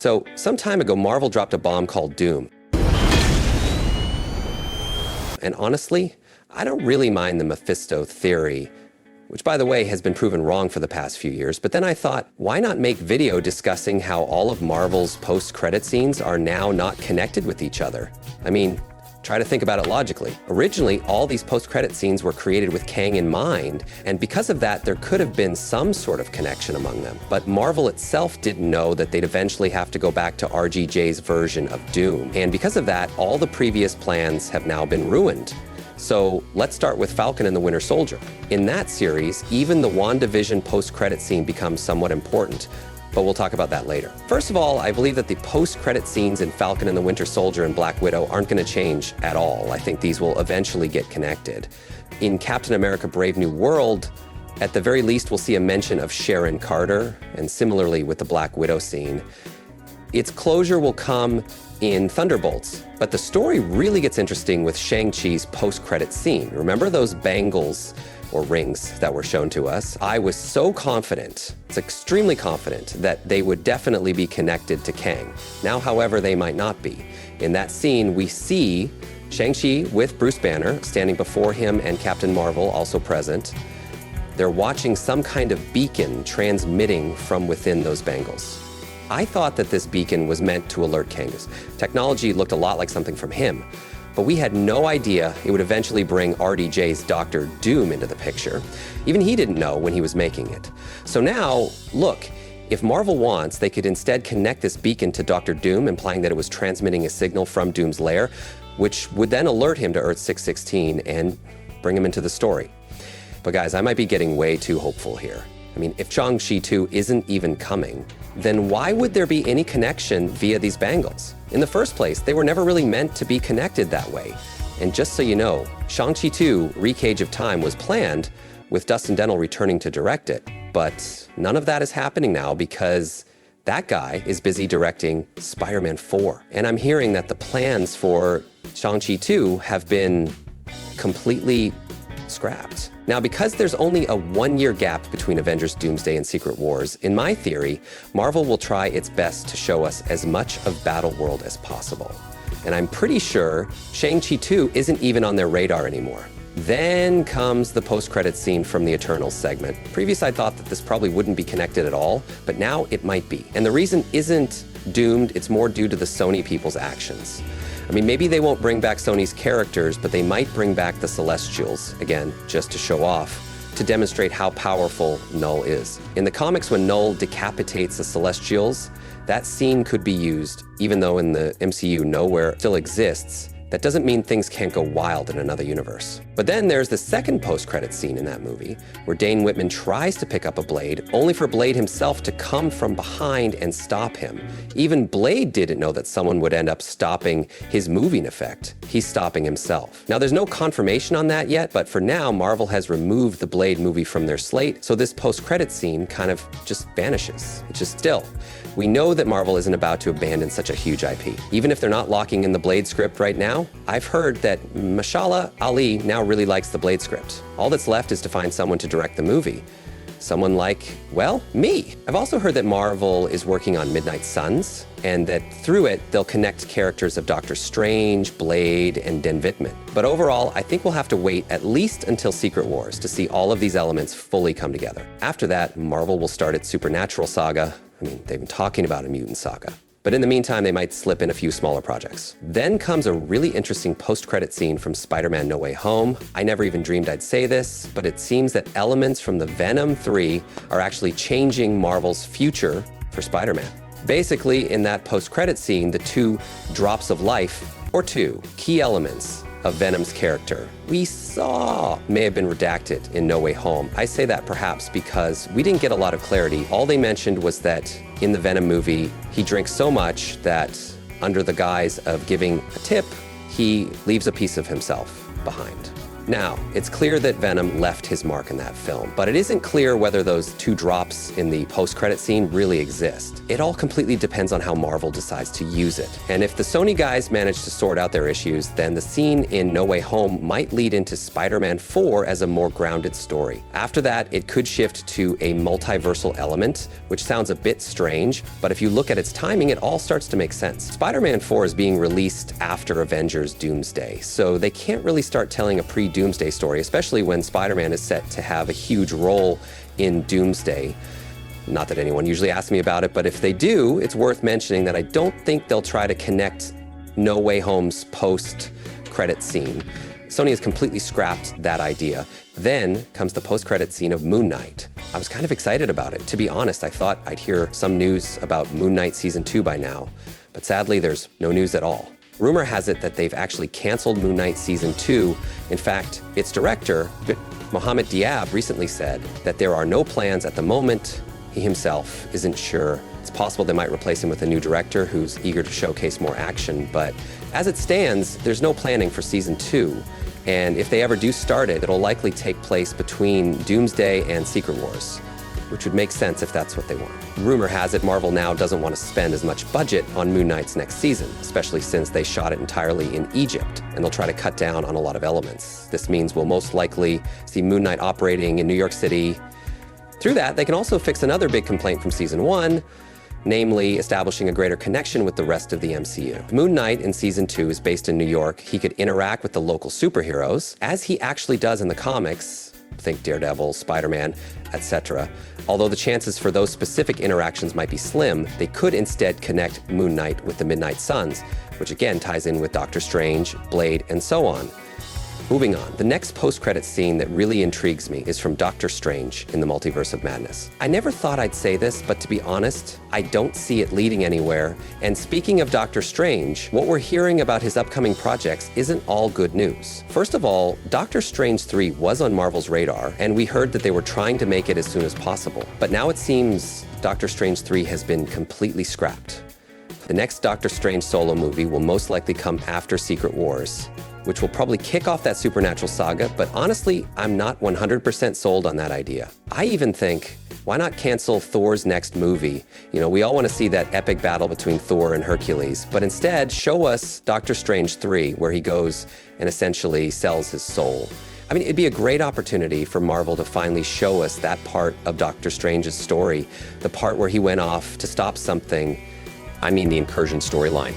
So, some time ago, Marvel dropped a bomb called Doom. And honestly, I don't really mind the Mephisto theory, which, by the way, has been proven wrong for the past few years. But then I thought, why not make video discussing how all of Marvel's post-credit scenes are now not connected with each other? I mean, try to think about it logically. Originally, all these post-credit scenes were created with Kang in mind, and because of that, there could have been some sort of connection among them. But Marvel itself didn't know that they'd eventually have to go back to RGJ's version of Doom. And because of that, all the previous plans have now been ruined. So let's start with Falcon and the Winter Soldier. In that series, even the WandaVision post-credit scene becomes somewhat important, but we'll talk about that later. First of all, I believe that the post-credit scenes in Falcon and the Winter Soldier and Black Widow aren't going to change at all. I think these will eventually get connected. In Captain America: Brave New World, at the very least, we'll see a mention of Sharon Carter, and similarly with the Black Widow scene. Its closure will come in Thunderbolts, but the story really gets interesting with Shang-Chi's post-credit scene. Remember those bangles or rings that were shown to us? I was so confident, it's extremely confident, that they would definitely be connected to Kang. Now, however, they might not be. In that scene, we see Shang-Chi with Bruce Banner standing before him and Captain Marvel also present. They're watching some kind of beacon transmitting from within those bangles. I thought that this beacon was meant to alert Kang. Technology looked a lot like something from him, but we had no idea it would eventually bring RDJ's Dr. Doom into the picture. Even he didn't know when he was making it. So now, look, if Marvel wants, they could instead connect this beacon to Dr. Doom, implying that it was transmitting a signal from Doom's lair, which would then alert him to Earth 616 and bring him into the story. But guys, I might be getting way too hopeful here. I mean, if Shang-Chi 2 isn't even coming, then why would there be any connection via these bangles? In the first place, they were never really meant to be connected that way. And just so you know, Shang-Chi 2, Recage of Time, was planned with Dustin Dennell returning to direct it. But none of that is happening now because that guy is busy directing Spider-Man 4. And I'm hearing that the plans for Shang-Chi 2 have been completely scrapped. Now, because there's only a 1-year gap between Avengers Doomsday and Secret Wars, in my theory, Marvel will try its best to show us as much of Battleworld as possible. And I'm pretty sure Shang-Chi 2 isn't even on their radar anymore. Then comes the post-credits scene from the Eternals segment. Previously, I thought that this probably wouldn't be connected at all, but now it might be. And the reason isn't doomed, it's more due to the Sony people's actions. I mean, maybe they won't bring back Sony's characters, but they might bring back the Celestials, again, just to show off, to demonstrate how powerful Null is. In the comics, when Null decapitates the Celestials, that scene could be used, even though in the MCU nowhere still exists. That doesn't mean things can't go wild in another universe. But then there's the second post-credit scene in that movie, where Dane Whitman tries to pick up a Blade, only for Blade himself to come from behind and stop him. Even Blade didn't know that someone would end up stopping his moving effect. He's stopping himself. Now, there's no confirmation on that yet, but for now, Marvel has removed the Blade movie from their slate, so this post-credit scene kind of just vanishes. It's just still. We know that Marvel isn't about to abandon such a huge IP. Even if they're not locking in the Blade script right now, I've heard that Mashallah Ali now really likes the Blade script. All that's left is to find someone to direct the movie. Someone like, well, me. I've also heard that Marvel is working on Midnight Suns, and that through it, they'll connect characters of Doctor Strange, Blade, and Den Vitman. But overall, I think we'll have to wait at least until Secret Wars to see all of these elements fully come together. After that, Marvel will start its Supernatural saga. I mean, they've been talking about a mutant saga. But in the meantime, they might slip in a few smaller projects. Then comes a really interesting post-credit scene from Spider-Man: No Way Home. I never even dreamed I'd say this, but it seems that elements from the Venom 3 are actually changing Marvel's future for Spider-Man. Basically, in that post-credit scene, the two drops of life, or two key elements of Venom's character we saw may have been redacted in No Way Home. I say that perhaps because we didn't get a lot of clarity. All they mentioned was that in the Venom movie, he drinks so much that under the guise of giving a tip, he leaves a piece of himself behind. Now, it's clear that Venom left his mark in that film, but it isn't clear whether those 2 drops in the post-credit scene really exist. It all completely depends on how Marvel decides to use it. And if the Sony guys manage to sort out their issues, then the scene in No Way Home might lead into Spider-Man 4 as a more grounded story. After that, it could shift to a multiversal element, which sounds a bit strange, but if you look at its timing, it all starts to make sense. Spider-Man 4 is being released after Avengers Doomsday, so they can't really start telling a pre-Doomsday story, especially when Spider-Man is set to have a huge role in Doomsday. Not that anyone usually asks me about it, but if they do, it's worth mentioning that I don't think they'll try to connect No Way Home's post-credit scene. Sony has completely scrapped that idea. Then comes the post-credit scene of Moon Knight. I was kind of excited about it. To be honest, I thought I'd hear some news about Moon Knight Season 2 by now, but sadly, there's no news at all. Rumor has it that they've actually canceled Moon Knight Season 2. In fact, its director, Mohamed Diab, recently said that there are no plans at the moment. He himself isn't sure. It's possible they might replace him with a new director who's eager to showcase more action, but as it stands, there's no planning for Season 2. And if they ever do start it, it'll likely take place between Doomsday and Secret Wars, which would make sense if that's what they want. Rumor has it Marvel now doesn't want to spend as much budget on Moon Knight's next season, especially since they shot it entirely in Egypt, and they'll try to cut down on a lot of elements. This means we'll most likely see Moon Knight operating in New York City. Through that, they can also fix another big complaint from Season 1, namely establishing a greater connection with the rest of the MCU. Moon Knight in Season 2 is based in New York. He could interact with the local superheroes, as he actually does in the comics. Think Daredevil, Spider-Man, etc. Although the chances for those specific interactions might be slim, they could instead connect Moon Knight with the Midnight Suns, which again ties in with Doctor Strange, Blade, and so on. Moving on, the next post-credit scene that really intrigues me is from Doctor Strange in the Multiverse of Madness. I never thought I'd say this, but to be honest, I don't see it leading anywhere. And speaking of Doctor Strange, what we're hearing about his upcoming projects isn't all good news. First of all, Doctor Strange 3 was on Marvel's radar, and we heard that they were trying to make it as soon as possible. But now it seems Doctor Strange 3 has been completely scrapped. The next Doctor Strange solo movie will most likely come after Secret Wars, which will probably kick off that supernatural saga, but honestly, I'm not 100% sold on that idea. I even think, why not cancel Thor's next movie? You know, we all want to see that epic battle between Thor and Hercules, but instead show us Doctor Strange 3, where he goes and essentially sells his soul. I mean, it'd be a great opportunity for Marvel to finally show us that part of Doctor Strange's story, the part where he went off to stop something. I mean the incursion storyline,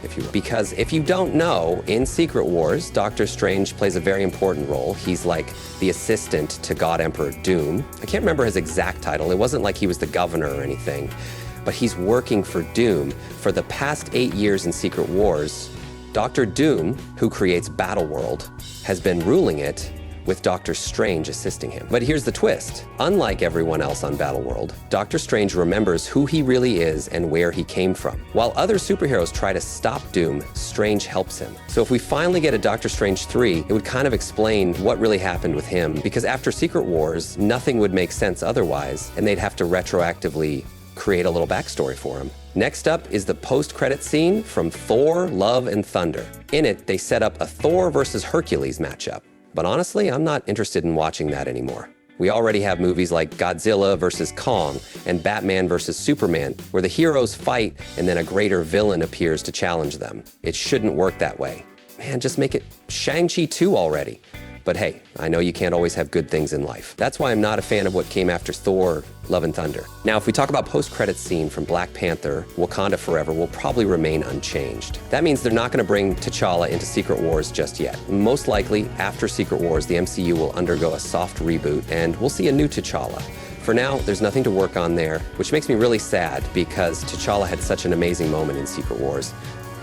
if you will. Because if you don't know, in Secret Wars, Doctor Strange plays a very important role. He's like the assistant to God Emperor Doom. I can't remember his exact title. It wasn't like he was the governor or anything, but he's working for Doom. For the past 8 years in Secret Wars, Dr. Doom, who creates Battleworld, has been ruling it with Doctor Strange assisting him. But here's the twist. Unlike everyone else on Battleworld, Doctor Strange remembers who he really is and where he came from. While other superheroes try to stop Doom, Strange helps him. So if we finally get a Doctor Strange 3, it would kind of explain what really happened with him, because after Secret Wars, nothing would make sense otherwise, and they'd have to retroactively create a little backstory for him. Next up is the post-credit scene from Thor, Love and Thunder. In it, they set up a Thor versus Hercules matchup. But honestly, I'm not interested in watching that anymore. We already have movies like Godzilla versus Kong and Batman versus Superman, where the heroes fight and then a greater villain appears to challenge them. It shouldn't work that way. Man, just make it Shang-Chi 2 already. But hey, I know you can't always have good things in life. That's why I'm not a fan of what came after Thor, Love and Thunder. Now, if we talk about post-credits scene from Black Panther, Wakanda Forever will probably remain unchanged. That means they're not gonna bring T'Challa into Secret Wars just yet. Most likely, after Secret Wars, the MCU will undergo a soft reboot and we'll see a new T'Challa. For now, there's nothing to work on there, which makes me really sad because T'Challa had such an amazing moment in Secret Wars.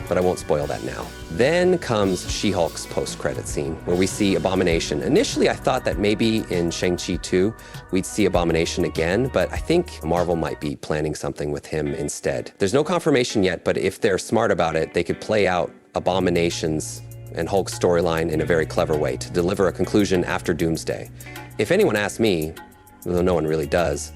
But I won't spoil that now. Then comes She-Hulk's post-credit scene, where we see Abomination. Initially, I thought that maybe in Shang-Chi 2, we'd see Abomination again, but I think Marvel might be planning something with him instead. There's no confirmation yet, but if they're smart about it, they could play out Abomination's and Hulk's storyline in a very clever way to deliver a conclusion after Doomsday. If anyone asks me, though no one really does,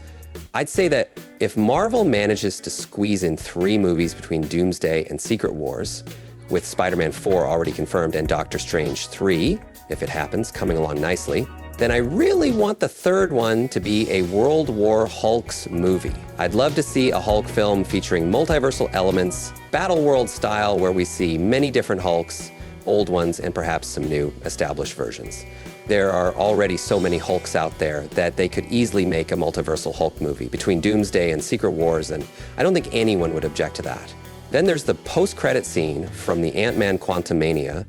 I'd say that if Marvel manages to squeeze in 3 movies between Doomsday and Secret Wars, with Spider-Man 4 already confirmed and Doctor Strange 3, if it happens, coming along nicely, then I really want the third one to be a World War Hulks movie. I'd love to see a Hulk film featuring multiversal elements, Battle World style, where we see many different Hulks, old ones, and perhaps some new established versions. There are already so many Hulks out there that they could easily make a multiversal Hulk movie between Doomsday and Secret Wars, and I don't think anyone would object to that. Then there's the post-credit scene from the Ant-Man Quantumania,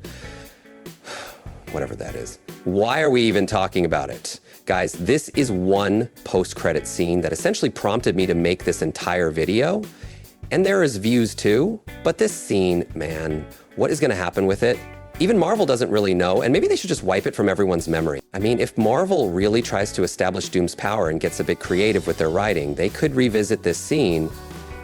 whatever that is. Why are we even talking about it? Guys, this is one post-credit scene that essentially prompted me to make this entire video, and there is views too, but this scene, man, what is gonna happen with it? Even Marvel doesn't really know, and maybe they should just wipe it from everyone's memory. I mean, if Marvel really tries to establish Doom's power and gets a bit creative with their writing, they could revisit this scene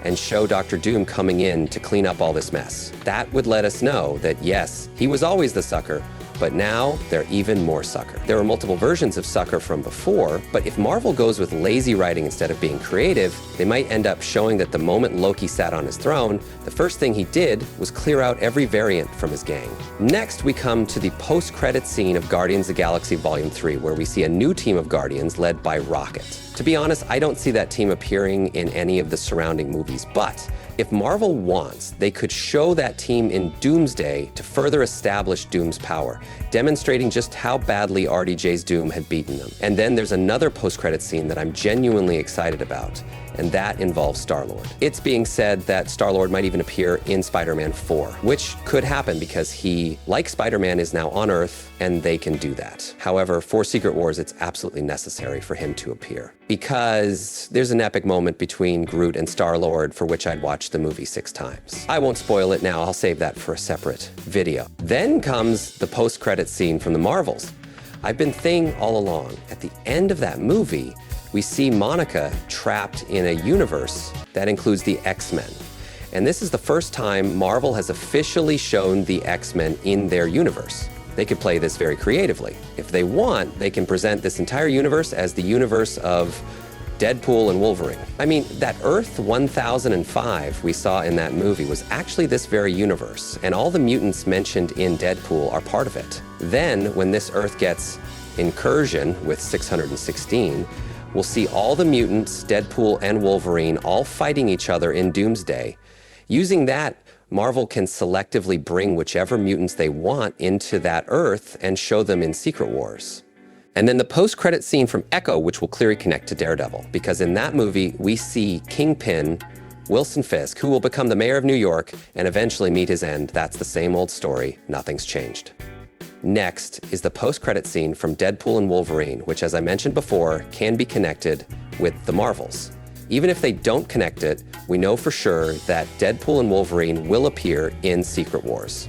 and show Dr. Doom coming in to clean up all this mess. That would let us know that yes, he was always the sucker, but now they're even more sucker. There were multiple versions of sucker from before, but if Marvel goes with lazy writing instead of being creative, they might end up showing that the moment Loki sat on his throne, the first thing he did was clear out every variant from his gang. Next, we come to the post-credit scene of Guardians of the Galaxy Volume 3, where we see a new team of Guardians led by Rocket. To be honest, I don't see that team appearing in any of the surrounding movies, but if Marvel wants, they could show that team in Doomsday to further establish Doom's power, demonstrating just how badly RDJ's Doom had beaten them. And then there's another post-credit scene that I'm genuinely excited about, and that involves Star-Lord. It's being said that Star-Lord might even appear in Spider-Man 4, which could happen because he, like Spider-Man, is now on Earth, and they can do that. However, for Secret Wars, it's absolutely necessary for him to appear, because there's an epic moment between Groot and Star-Lord for which I'd watch the movie 6 times. I won't spoil it now, I'll save that for a separate video. Then comes the post-credit scene from the Marvels. I've been thinking all along, at the end of that movie, we see Monica trapped in a universe that includes the X-Men. And this is the first time Marvel has officially shown the X-Men in their universe. They could play this very creatively. If they want, they can present this entire universe as the universe of Deadpool and Wolverine. I mean, that Earth 1005 we saw in that movie was actually this very universe, and all the mutants mentioned in Deadpool are part of it. Then, when this Earth gets incursion with 616, we'll see all the mutants, Deadpool and Wolverine, all fighting each other in Doomsday. Using that, Marvel can selectively bring whichever mutants they want into that Earth and show them in Secret Wars. And then the post-credit scene from Echo, which will clearly connect to Daredevil, because in that movie, we see Kingpin, Wilson Fisk, who will become the mayor of New York and eventually meet his end. That's the same old story, nothing's changed. Next is the post-credit scene from Deadpool and Wolverine, which, as I mentioned before, can be connected with the Marvels. Even if they don't connect it, we know for sure that Deadpool and Wolverine will appear in Secret Wars.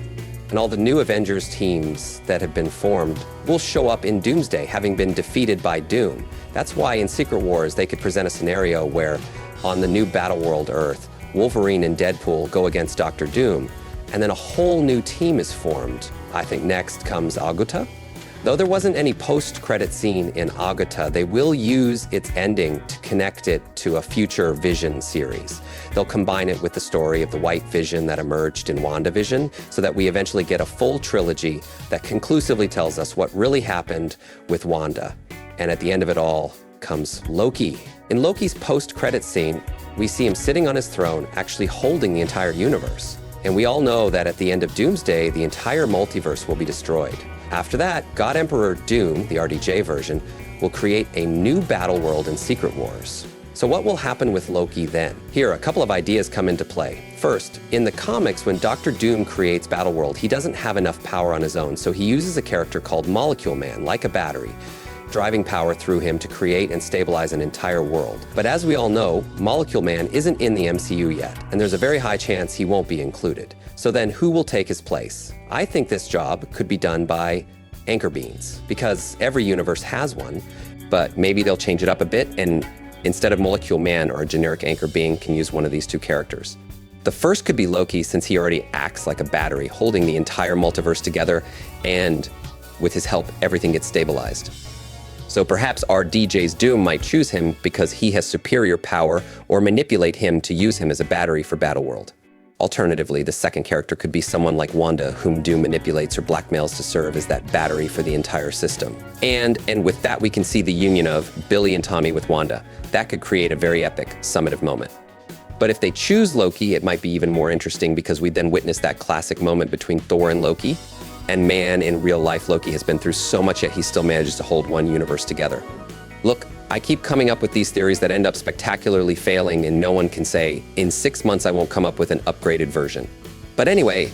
And all the new Avengers teams that have been formed will show up in Doomsday, having been defeated by Doom. That's why in Secret Wars, they could present a scenario where on the new Battleworld Earth, Wolverine and Deadpool go against Dr. Doom, and then a whole new team is formed. I think next comes Agatha. Though there wasn't any post-credit scene in Agatha, they will use its ending to connect it to a future Vision series. They'll combine it with the story of the White Vision that emerged in WandaVision, so that we eventually get a full trilogy that conclusively tells us what really happened with Wanda. And at the end of it all comes Loki. In Loki's post-credit scene, we see him sitting on his throne, actually holding the entire universe. And we all know that at the end of Doomsday, the entire multiverse will be destroyed. After that, God Emperor Doom, the RDJ version, will create a new battle world in Secret Wars. So what will happen with Loki then? Here, a couple of ideas come into play. First, in the comics, when Dr. Doom creates Battleworld, he doesn't have enough power on his own, so he uses a character called Molecule Man, like a battery, driving power through him to create and stabilize an entire world. But as we all know, Molecule Man isn't in the MCU yet, and there's a very high chance he won't be included. So then who will take his place? I think this job could be done by anchor beings, because every universe has one, but maybe they'll change it up a bit, and instead of Molecule Man or a generic anchor being, can use one of these two characters. The first could be Loki, since he already acts like a battery, holding the entire multiverse together, and with his help, everything gets stabilized. So perhaps our DJ's Doom might choose him because he has superior power, or manipulate him to use him as a battery for Battleworld. Alternatively, the second character could be someone like Wanda, whom Doom manipulates or blackmails to serve as that battery for the entire system. And with that, we can see the union of Billy and Tommy with Wanda. That could create a very epic summative moment. But if they choose Loki, it might be even more interesting because we then witness that classic moment between Thor and Loki. And man, in real life, Loki has been through so much, yet he still manages to hold one universe together. Look, I keep coming up with these theories that end up spectacularly failing, and no one can say, in 6 months I won't come up with an upgraded version. But anyway,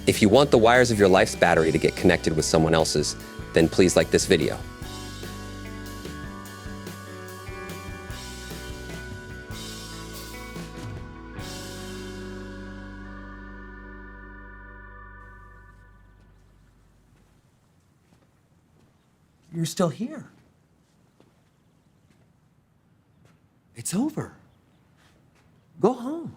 if you want the wires of your life's battery to get connected with someone else's, then please like this video. You're still here. It's over. Go home.